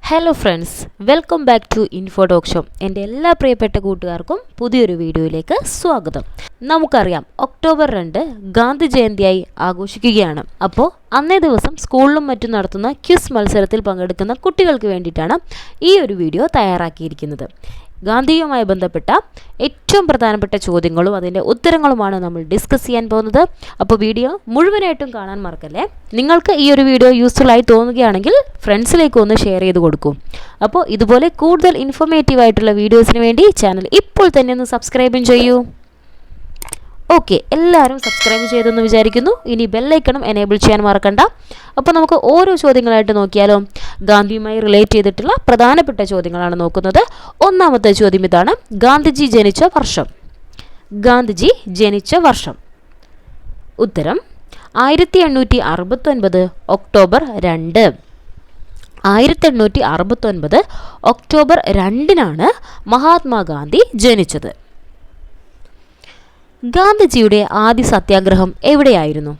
Hello friends, welcome back to Infotalk show. എൻ്റെ എല്ലാ പ്രിയപ്പെട്ട കൂട്ടുകാർക്കും പുതിയൊരു വീഡിയോയിലേക്ക് സ്വാഗതം. നമുക്കറിയാം, ഒക്ടോബർ 2 ഗാന്ധി ജയന്തിയായി ആഘോഷിക്കുകയാണ്. അപ്പോൾ അന്നേ ദിവസം സ്കൂളിലും മറ്റും നടത്തുന്ന ക്വിസ് മത്സരത്തിൽ പങ്കെടുക്കുന്ന കുട്ടികൾക്ക് വേണ്ടിയിട്ടാണ് ഈ ഒരു വീഡിയോ തയ്യാറാക്കിയിരിക്കുന്നത്. ഗാന്ധിയുമായി ബന്ധപ്പെട്ട ഏറ്റവും പ്രധാനപ്പെട്ട ചോദ്യങ്ങളും അതിൻ്റെ ഉത്തരങ്ങളുമാണ് നമ്മൾ ഡിസ്കസ് ചെയ്യാൻ പോകുന്നത്. അപ്പോൾ വീഡിയോ മുഴുവനായിട്ടും കാണാൻ മറക്കല്ലേ. നിങ്ങൾക്ക് ഈ ഒരു വീഡിയോ യൂസ്ഫുൾ ആയി തോന്നുകയാണെങ്കിൽ ഫ്രണ്ട്സിലേക്ക് ഒന്ന് ഷെയർ ചെയ്ത് കൊടുക്കൂ. അപ്പോൾ ഇതുപോലെ കൂടുതൽ ഇൻഫോർമേറ്റീവ് ആയിട്ടുള്ള വീഡിയോസിന് വേണ്ടി ചാനൽ ഇപ്പോൾ തന്നെ ഒന്ന് സബ്സ്ക്രൈബും ചെയ്യൂ. ഓക്കെ, എല്ലാവരും സബ്സ്ക്രൈബ് ചെയ്തെന്ന് വിചാരിക്കുന്നു. ഇനി ബെല്ലൈക്കണും എനേബിൾ ചെയ്യാൻ മറക്കണ്ട. അപ്പോൾ നമുക്ക് ഓരോ ചോദ്യങ്ങളായിട്ട് നോക്കിയാലോ. ഗാന്ധിയുമായി റിലേറ്റ് ചെയ്തിട്ടുള്ള പ്രധാനപ്പെട്ട ചോദ്യങ്ങളാണ് നോക്കുന്നത്. ഒന്നാമത്തെ ചോദ്യം ഇതാണ്: ഗാന്ധിജി ജനിച്ച വർഷം. ഗാന്ധിജി ജനിച്ച വർഷം. ഉത്തരം 1869 ഒക്ടോബർ 2. 1869 ഒക്ടോബർ 2 മഹാത്മാഗാന്ധി ജനിച്ചത്. ഗാന്ധിജിയുടെ ആദ്യ സത്യാഗ്രഹം എവിടെയായിരുന്നു?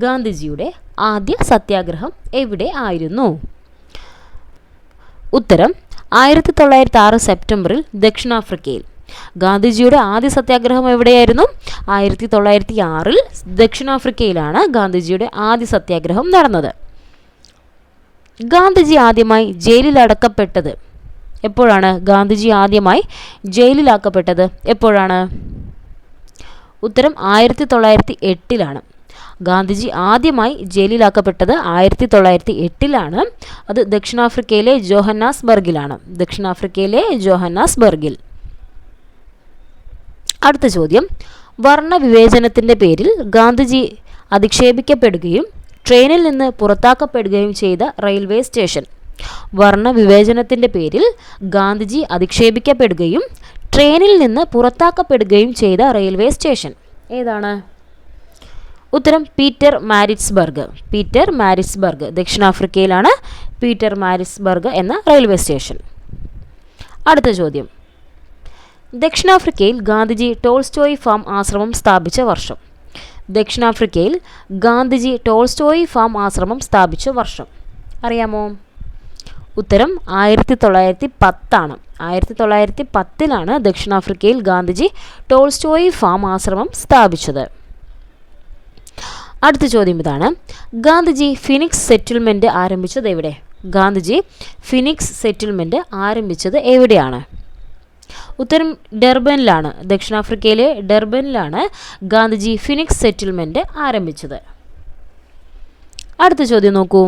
ഗാന്ധിജിയുടെ ആദ്യ സത്യാഗ്രഹം എവിടെ ആയിരുന്നു? ഉത്തരം 1906 സെപ്റ്റംബറിൽ ദക്ഷിണാഫ്രിക്കയിൽ. ഗാന്ധിജിയുടെ ആദ്യ സത്യാഗ്രഹം എവിടെയായിരുന്നു? 1906 ദക്ഷിണാഫ്രിക്കയിലാണ് ഗാന്ധിജിയുടെ ആദ്യ സത്യാഗ്രഹം നടന്നത്. ഗാന്ധിജി ആദ്യമായി ജയിലിൽ അടക്കപ്പെട്ടത് എപ്പോഴാണ്? ഗാന്ധിജി ആദ്യമായി ജയിലിലാക്കപ്പെട്ടത് എപ്പോഴാണ്? ഉത്തരം 1908. ഗാന്ധിജി ആദ്യമായി ജയിലിലാക്കപ്പെട്ടത് 1908. അത് ദക്ഷിണാഫ്രിക്കയിലെ ജോഹന്നാസ്ബർഗിലാണ്. ദക്ഷിണാഫ്രിക്കയിലെ ജോഹന്നാസ്ബർഗിൽ. അടുത്ത ചോദ്യം: വർണ്ണവിവേചനത്തിൻ്റെ പേരിൽ ഗാന്ധിജി അധിക്ഷേപിക്കപ്പെടുകയും ട്രെയിനിൽ നിന്ന് പുറത്താക്കപ്പെടുകയും ചെയ്ത റെയിൽവേ സ്റ്റേഷൻ. വർണ്ണവിവേചനത്തിൻ്റെ പേരിൽ ഗാന്ധിജി അധിക്ഷേപിക്കപ്പെടുകയും ട്രെയിനിൽ നിന്ന് പുറത്താക്കപ്പെടുകയും ചെയ്ത റെയിൽവേ സ്റ്റേഷൻ ഏതാണ്? ഉത്തരം പീറ്റർ മാരിറ്റ്സ്ബർഗ്. പീറ്റർ മാരിറ്റ്സ്ബർഗ് ദക്ഷിണാഫ്രിക്കയിലാണ് പീറ്റർ മാരിറ്റ്സ്ബർഗ് എന്ന റെയിൽവേ സ്റ്റേഷൻ. അടുത്ത ചോദ്യം: ദക്ഷിണാഫ്രിക്കയിൽ ഗാന്ധിജി ടോൾസ്റ്റോയ് ഫാം ആശ്രമം സ്ഥാപിച്ച വർഷം. ദക്ഷിണാഫ്രിക്കയിൽ ഗാന്ധിജി ടോൾസ്റ്റോയ് ഫാം ആശ്രമം സ്ഥാപിച്ച വർഷം അറിയാമോ? ഉത്തരം 1910. 1910 ദക്ഷിണാഫ്രിക്കയിൽ ഗാന്ധിജി ടോൾസ്റ്റോയ് ഫാം ആശ്രമം സ്ഥാപിച്ചത്. അടുത്ത ചോദ്യം ഇതാണ്: ഗാന്ധിജി ഫിനിക്സ് സെറ്റിൽമെൻറ്റ് ആരംഭിച്ചത് എവിടെ? ഗാന്ധിജി ഫിനിക്സ് സെറ്റിൽമെൻറ്റ് ആരംഭിച്ചത് എവിടെയാണ്? ഉത്തരം ഡർബനിലാണ്. ദക്ഷിണാഫ്രിക്കയിലെ ഡർബനിലാണ് ഗാന്ധിജി ഫിനിക്സ് സെറ്റിൽമെൻറ്റ് ആരംഭിച്ചത്. അടുത്ത ചോദ്യം നോക്കൂ.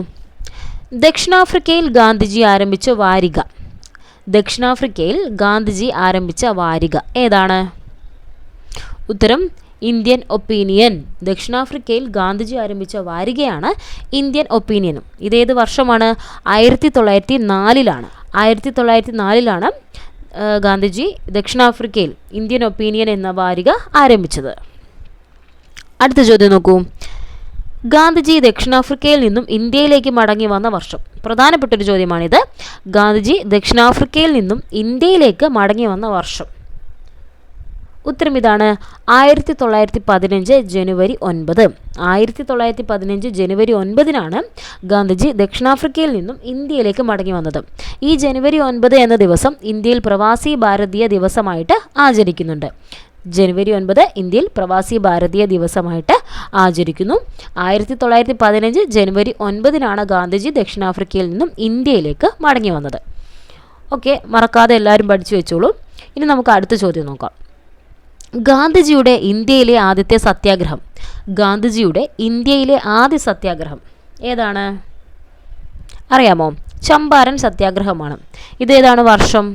ദക്ഷിണാഫ്രിക്കയിൽ ഗാന്ധിജി ആരംഭിച്ച വാരിക. ദക്ഷിണാഫ്രിക്കയിൽ ഗാന്ധിജി ആരംഭിച്ച വാരിക ഏതാണ്? ഉത്തരം ഇന്ത്യൻ ഒപ്പീനിയൻ. ദക്ഷിണാഫ്രിക്കയിൽ ഗാന്ധിജി ആരംഭിച്ച വാരികയാണ് ഇന്ത്യൻ ഒപ്പീനിയനും. ഇതേത് വർഷമാണ്? 1904. 1904 ഗാന്ധിജി ദക്ഷിണാഫ്രിക്കയിൽ ഇന്ത്യൻ ഒപ്പീനിയൻ എന്ന വാരിക ആരംഭിച്ചത്. അടുത്ത ചോദ്യം നോക്കൂ. ഗാന്ധിജി ദക്ഷിണാഫ്രിക്കയിൽ നിന്നും ഇന്ത്യയിലേക്ക് മടങ്ങി വന്ന വർഷം. പ്രധാനപ്പെട്ടൊരു ചോദ്യമാണിത്. ഗാന്ധിജി ദക്ഷിണാഫ്രിക്കയിൽ നിന്നും ഇന്ത്യയിലേക്ക് മടങ്ങി വന്ന വർഷം. ഉത്തരം ഇതാണ്: 1915 ജനുവരി 9. 1915 ജനുവരി 9 ഗാന്ധിജി ദക്ഷിണാഫ്രിക്കയിൽ നിന്നും ഇന്ത്യയിലേക്ക് മടങ്ങി വന്നത്. ഈ ജനുവരി 9 എന്ന ദിവസം ഇന്ത്യയിൽ പ്രവാസി ഭാരതീയ ദിവസമായിട്ട് ആചരിക്കുന്നുണ്ട്. ജനുവരി 9 ഇന്ത്യയിൽ പ്രവാസി ഭാരതീയ ദിവസമായിട്ട് ആചരിക്കുന്നു. 1915 ജനുവരി 9 ഗാന്ധിജി ദക്ഷിണാഫ്രിക്കയിൽ നിന്നും ഇന്ത്യയിലേക്ക് മടങ്ങി വന്നത്. ഓക്കെ, മറക്കാതെ എല്ലാവരും പഠിച്ചു വെച്ചോളൂ. ഇനി നമുക്ക് അടുത്ത ചോദ്യം നോക്കാം. ഗാന്ധിജിയുടെ ഇന്ത്യയിലെ ആദ്യത്തെ സത്യാഗ്രഹം. ഗാന്ധിജിയുടെ ഇന്ത്യയിലെ ആദ്യ സത്യാഗ്രഹം ഏതാണ്? അറിയാമോ? ചമ്പാരൻ സത്യാഗ്രഹമാണ്. ഇതേതാണ് വർഷം?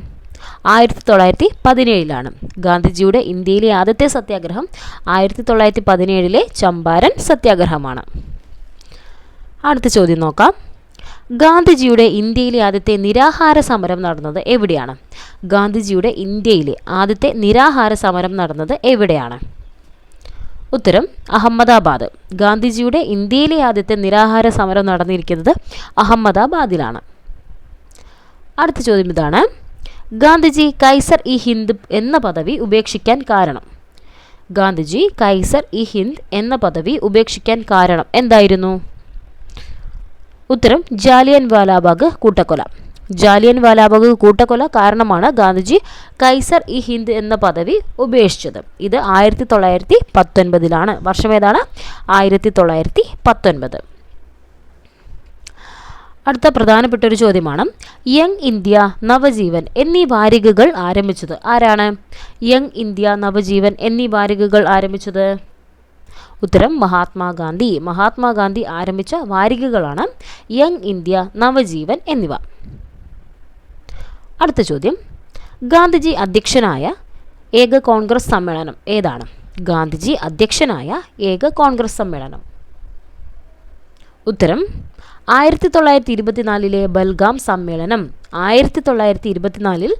1917. ഗാന്ധിജിയുടെ ഇന്ത്യയിലെ ആദ്യത്തെ സത്യാഗ്രഹം 1917 ചമ്പാരൻ സത്യാഗ്രഹമാണ്. അടുത്ത ചോദ്യം നോക്കാം. ഗാന്ധിജിയുടെ ഇന്ത്യയിലെ ആദ്യത്തെ നിരാഹാര സമരം നടന്നത് എവിടെയാണ്? ഗാന്ധിജിയുടെ ഇന്ത്യയിലെ ആദ്യത്തെ നിരാഹാര സമരം നടന്നത് എവിടെയാണ്? ഉത്തരം അഹമ്മദാബാദ്. ഗാന്ധിജിയുടെ ഇന്ത്യയിലെ ആദ്യത്തെ നിരാഹാര സമരം നടന്നിരിക്കുന്നത് അഹമ്മദാബാദിലാണ്. അടുത്ത ചോദ്യം ഇതാണ്: ഗാന്ധിജി കൈസർ ഇ ഹിന്ദ് എന്ന പദവി ഉപേക്ഷിക്കാൻ കാരണം. ഗാന്ധിജി കൈസർ ഇ ഹിന്ദ് എന്ന പദവി ഉപേക്ഷിക്കാൻ കാരണം എന്തായിരുന്നു? ഉത്തരം ജാലിയൻ വാലാബാഗ് കൂട്ടക്കൊല. ജാലിയൻ വാലാബാഗ് കൂട്ടക്കൊല കാരണമാണ് ഗാന്ധിജി കൈസർ ഇ ഹിന്ദ് എന്ന പദവി ഉപേക്ഷിച്ചത്. ഇത് 1919 വർഷം ഏതാണ്? 1919. അടുത്ത പ്രധാനപ്പെട്ട ഒരു ചോദ്യമാണ്, യങ് ഇന്ത്യ, നവജീവൻ എന്നീ വാരികകൾ ആരംഭിച്ചത് ആരാണ്? യങ് ഇന്ത്യ, നവജീവൻ എന്നീ വാരികകൾ ആരംഭിച്ചത്? ഉത്തരം മഹാത്മാഗാന്ധി. മഹാത്മാഗാന്ധി ആരംഭിച്ച വാരികകളാണ് യങ് ഇന്ത്യ, നവജീവൻ എന്നിവ. അടുത്ത ചോദ്യം, ഗാന്ധിജി അധ്യക്ഷനായ ഏക കോൺഗ്രസ് സമ്മേളനം ഏതാണ്? ഗാന്ധിജി അധ്യക്ഷനായ ഏക കോൺഗ്രസ് സമ്മേളനം. ഉത്തരം 1924 ബൽഗാം സമ്മേളനം. 1924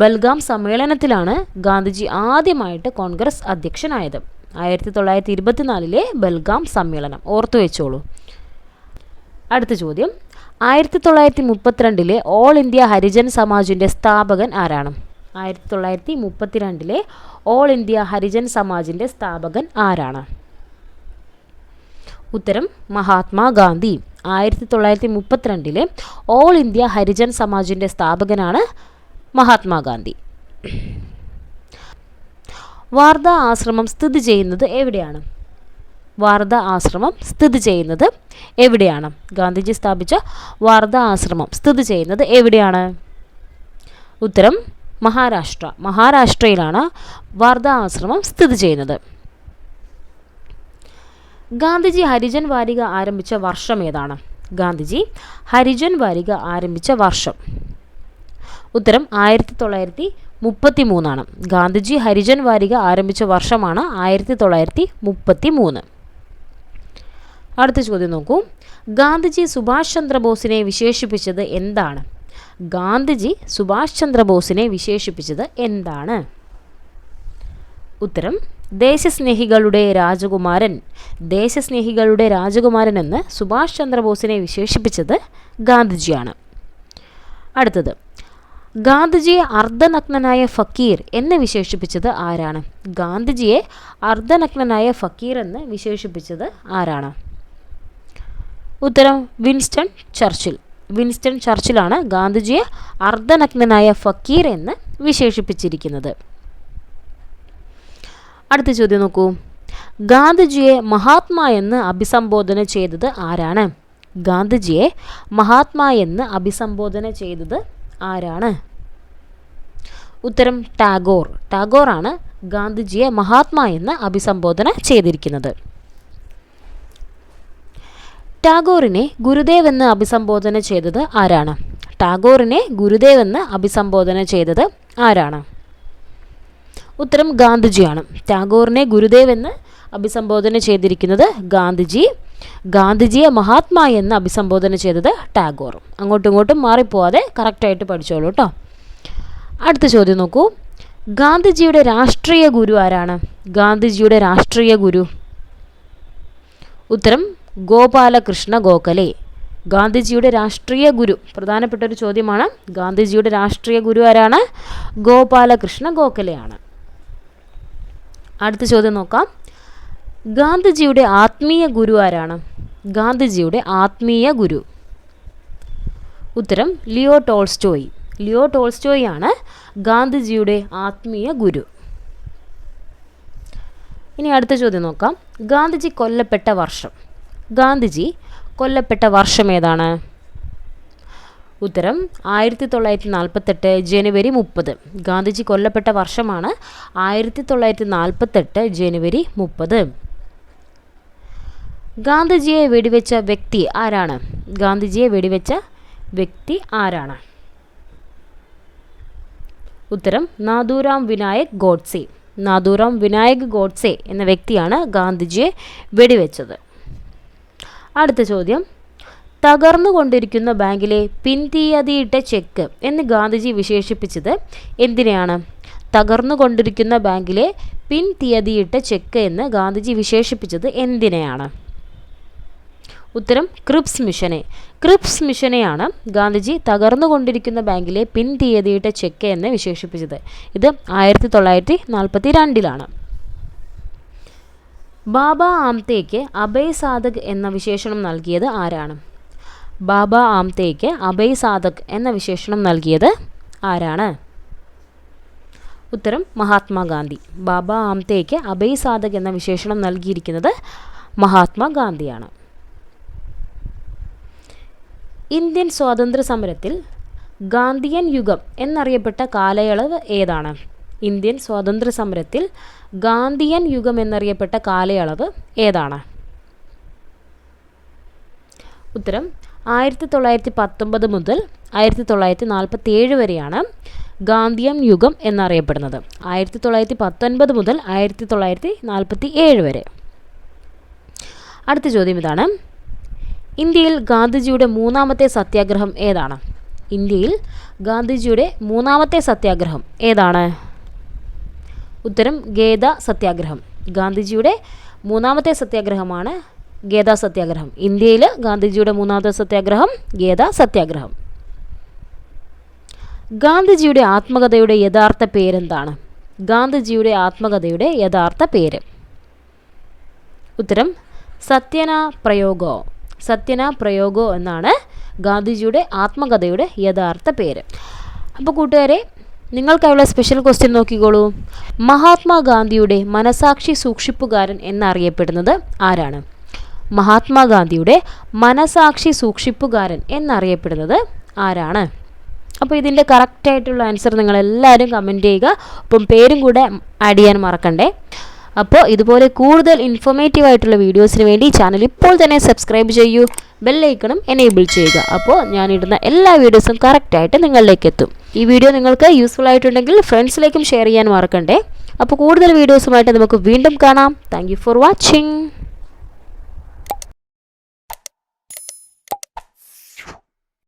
ബൽഗാം സമ്മേളനത്തിലാണ് ഗാന്ധിജി ആദ്യമായിട്ട് കോൺഗ്രസ് അധ്യക്ഷനായത്. 1924 ബൽഗാം സമ്മേളനം ഓർത്തു വെച്ചോളൂ. അടുത്ത ചോദ്യം, 1932 ഓൾ ഇന്ത്യ ഹരിജൻ സമാജിൻ്റെ സ്ഥാപകൻ ആരാണ്? 1932 ഓൾ ഇന്ത്യ ഹരിജൻ സമാജിൻ്റെ സ്ഥാപകൻ ആരാണ്? ഉത്തരം മഹാത്മാഗാന്ധി. 1932 ഓൾ ഇന്ത്യ ഹരിജൻ സമാജിൻ്റെ സ്ഥാപകനാണ് മഹാത്മാഗാന്ധി. വാർധ ആശ്രമം സ്ഥിതി ചെയ്യുന്നത് എവിടെയാണ്? വാർധ ആശ്രമം സ്ഥിതി ചെയ്യുന്നത് എവിടെയാണ്? ഗാന്ധിജി സ്ഥാപിച്ച വാർധ ആശ്രമം സ്ഥിതി ചെയ്യുന്നത് എവിടെയാണ്? ഉത്തരം മഹാരാഷ്ട്ര. മഹാരാഷ്ട്രയിലാണ് വാർധ ആശ്രമം സ്ഥിതി ചെയ്യുന്നത്. ഗാന്ധിജി ഹരിജൻ വാരിക ആരംഭിച്ച വർഷം ഏതാണ്? ഗാന്ധിജി ഹരിജൻ വാരിക ആരംഭിച്ച വർഷം. ഉത്തരം 1933. ഗാന്ധിജി ഹരിജൻ വാരിക ആരംഭിച്ച വർഷമാണ് 1933. അടുത്ത ചോദ്യം നോക്കൂ, ഗാന്ധിജി സുഭാഷ് ചന്ദ്രബോസിനെ വിശേഷിപ്പിച്ചത് എന്താണ്? ഗാന്ധിജി സുഭാഷ് ചന്ദ്രബോസിനെ വിശേഷിപ്പിച്ചത് എന്താണ്? ഉത്തരം ദേശസ്നേഹികളുടെ രാജകുമാരൻ. ദേശസ്നേഹികളുടെ രാജകുമാരൻ എന്ന് സുഭാഷ് ചന്ദ്രബോസിനെ വിശേഷിപ്പിച്ചത് ഗാന്ധിജിയാണ്. അടുത്തത്, ഗാന്ധിജിയെ അർദ്ധനഗ്നനായ ഫക്കീർ എന്ന് വിശേഷിപ്പിച്ചത് ആരാണ്? ഗാന്ധിജിയെ അർദ്ധനഗ്നനായ ഫക്കീർ എന്ന് വിശേഷിപ്പിച്ചത് ആരാണ്? ഉത്തരം വിൻസ്റ്റൺ ചർച്ചിൽ. വിൻസ്റ്റൺ ചർച്ചിലാണ് ഗാന്ധിജിയെ അർദ്ധനഗ്നനായ ഫക്കീർ എന്ന് വിശേഷിപ്പിച്ചിരിക്കുന്നത്. അടുത്ത ചോദ്യം നോക്കൂ, ഗാന്ധിജിയെ മഹാത്മാ എന്ന് അഭിസംബോധന ചെയ്തത് ആരാണ്? ഗാന്ധിജിയെ മഹാത്മാ എന്ന് അഭിസംബോധന ചെയ്തത് ആരാണ്? ഉത്തരം ടാഗോർ. ടാഗോറാണ് ഗാന്ധിജിയെ മഹാത്മാ എന്ന് അഭിസംബോധന ചെയ്തിരിക്കുന്നത്. ടാഗോറിനെ ഗുരുദേവ് എന്ന് അഭിസംബോധന ചെയ്തത് ആരാണ്? ടാഗോറിനെ ഗുരുദേവ് എന്ന് അഭിസംബോധന ചെയ്തത് ആരാണ്? ഉത്തരം ഗാന്ധിജിയാണ്. ടാഗോറിനെ ഗുരുദേവ് എന്ന് അഭിസംബോധന ചെയ്തിരിക്കുന്നത് ഗാന്ധിജി. ഗാന്ധിജിയെ മഹാത്മാ എന്ന് അഭിസംബോധന ചെയ്തത് ടാഗോർ. അങ്ങോട്ടും ഇങ്ങോട്ടും മാറിപ്പോവാതെ കറക്റ്റായിട്ട് പഠിച്ചോളൂ കേട്ടോ. അടുത്ത ചോദ്യം നോക്കൂ, ഗാന്ധിജിയുടെ രാഷ്ട്രീയ ഗുരു ആരാണ്? ഗാന്ധിജിയുടെ രാഷ്ട്രീയ ഗുരു. ഉത്തരം ഗോപാലകൃഷ്ണ ഗോഖലെ. ഗാന്ധിജിയുടെ രാഷ്ട്രീയ ഗുരു പ്രധാനപ്പെട്ട ഒരു ചോദ്യമാണ്. ഗാന്ധിജിയുടെ രാഷ്ട്രീയ ഗുരു ആരാണ്? ഗോപാലകൃഷ്ണ ഗോഖലെയാണ്. അടുത്ത ചോദ്യം നോക്കാം, ഗാന്ധിജിയുടെ ആത്മീയ ഗുരു ആരാണ്? ഗാന്ധിജിയുടെ ആത്മീയ ഗുരു. ഉത്തരം ലിയോ ടോൾസ്റ്റോയ്. ലിയോ ടോൾസ്റ്റോയ് ആണ് ഗാന്ധിജിയുടെ ആത്മീയ ഗുരു. ഇനി അടുത്ത ചോദ്യം നോക്കാം, ഗാന്ധിജി കൊല്ലപ്പെട്ട വർഷം. ഗാന്ധിജി കൊല്ലപ്പെട്ട വർഷം ഏതാണ്? ഉത്തരം 1948 ജനുവരി 30. ഗാന്ധിജി കൊല്ലപ്പെട്ട വർഷമാണ് 1948 ജനുവരി 30. ഗാന്ധിജിയെ വെടിവെച്ച വ്യക്തി ആരാണ്? ഗാന്ധിജിയെ വെടിവെച്ച വ്യക്തി ആരാണ്? ഉത്തരം നാഥുറാം വിനായക് ഗോഡ്സെ. നാഥുറാം വിനായക് ഗോഡ്സെ എന്ന വ്യക്തിയാണ് ഗാന്ധിജിയെ വെടിവെച്ചത്. അടുത്ത ചോദ്യം, തകർന്നുകൊണ്ടിരിക്കുന്ന ബാങ്കിലെ പിൻതീയതിയിട്ട ചെക്ക് എന്ന് ഗാന്ധിജി വിശേഷിപ്പിച്ചത് എന്തിനെയാണ്? തകർന്നുകൊണ്ടിരിക്കുന്ന ബാങ്കിലെ പിൻതീയതിയിട്ട ചെക്ക് എന്ന് ഗാന്ധിജി വിശേഷിപ്പിച്ചത് എന്തിനെയാണ്? ഉത്തരം ക്രിപ്സ് മിഷനെ. ക്രിപ്സ് മിഷനെയാണ് ഗാന്ധിജി തകർന്നുകൊണ്ടിരിക്കുന്ന ബാങ്കിലെ പിൻതീയതിയിട്ട ചെക്ക് എന്ന് വിശേഷിപ്പിച്ചത്. ഇത് 1942 ബാബ ആംതേക്ക് അഭയ് സാധക് എന്ന വിശേഷണം നൽകിയത് ആരാണ്? ബാബ ആംതെയ്ക്ക് അഭയ് സാധക് എന്ന വിശേഷണം നൽകിയത് ആരാണ്? ഉത്തരം മഹാത്മാഗാന്ധി. ബാബ ആംതെയ്ക്ക് അഭയ് സാധക് എന്ന വിശേഷണം നൽകിയിരിക്കുന്നത് മഹാത്മാഗാന്ധിയാണ്. ഇന്ത്യൻ സ്വാതന്ത്ര്യ സമരത്തിൽ ഗാന്ധിയൻ യുഗം എന്നറിയപ്പെട്ട കാലയളവ് ഏതാണ്? ഇന്ത്യൻ സ്വാതന്ത്ര്യ സമരത്തിൽ ഗാന്ധിയൻ യുഗം എന്നറിയപ്പെട്ട കാലയളവ് ഏതാണ്? ഉത്തരം 1919 മുതൽ 1947 വരെയാണ് ഗാന്ധിയൻ യുഗം എന്നറിയപ്പെടുന്നത്. 1919 മുതൽ 1947 വരെ. അടുത്ത ചോദ്യം ഇതാണ്. ഇന്ത്യയിൽ ഗാന്ധിജിയുടെ മൂന്നാമത്തെ സത്യാഗ്രഹം ഏതാണ്? ഇന്ത്യയിൽ ഗാന്ധിജിയുടെ മൂന്നാമത്തെ സത്യാഗ്രഹം ഏതാണ്? ഉത്തരം ഗേദ സത്യാഗ്രഹം. ഗാന്ധിജിയുടെ മൂന്നാമത്തെ സത്യാഗ്രഹമാണ് ഗേദ സത്യാഗ്രഹം. ഇന്ത്യയിൽ ഗാന്ധിജിയുടെ മൂന്നാമത്തെ സത്യാഗ്രഹം ഗേദ സത്യാഗ്രഹം. ഗാന്ധിജിയുടെ ആത്മകഥയുടെ യഥാർത്ഥ പേരെന്താണ്? ഗാന്ധിജിയുടെ ആത്മകഥയുടെ യഥാർത്ഥ പേര്. ഉത്തരം സത്യന പ്രയോഗോ. സത്യന പ്രയോഗോ എന്നാണ് ഗാന്ധിജിയുടെ ആത്മകഥയുടെ യഥാർത്ഥ പേര്. അപ്പോൾ കൂട്ടുകാരെ, നിങ്ങൾക്കായുള്ള സ്പെഷ്യൽ ക്വസ്റ്റ്യൻ നോക്കിക്കോളൂ. മഹാത്മാഗാന്ധിയുടെ മനസാക്ഷി സൂക്ഷിപ്പുകാരൻ എന്നറിയപ്പെടുന്നത് ആരാണ്? മഹാത്മാഗാന്ധിയുടെ മനസാക്ഷി സൂക്ഷിപ്പുകാരൻ എന്നറിയപ്പെടുന്നത് ആരാണ്? അപ്പോൾ ഇതിൻ്റെ കറക്റ്റായിട്ടുള്ള ആൻസർ നിങ്ങളെല്ലാവരും കമൻറ്റ് ചെയ്യുക. അപ്പം പേരും കൂടെ ആഡ് ചെയ്യാൻ മറക്കണ്ടേ. അപ്പോൾ ഇതുപോലെ കൂടുതൽ ഇൻഫോർമേറ്റീവ് ആയിട്ടുള്ള വീഡിയോസിന് വേണ്ടി ചാനൽ ഇപ്പോൾ തന്നെ സബ്സ്ക്രൈബ് ചെയ്യൂ. ബെല്ലൈക്കണും എനേബിൾ ചെയ്യുക. അപ്പോൾ ഞാനിടുന്ന എല്ലാ വീഡിയോസും കറക്റ്റായിട്ട് നിങ്ങളിലേക്ക് എത്തും. ഈ വീഡിയോ നിങ്ങൾക്ക് യൂസ്ഫുൾ ആയിട്ടുണ്ടെങ്കിൽ ഫ്രണ്ട്സിലേക്കും ഷെയർ ചെയ്യാൻ മറക്കണ്ടേ. അപ്പോൾ കൂടുതൽ വീഡിയോസുമായിട്ട് നമുക്ക് വീണ്ടും കാണാം. Thank you for watching.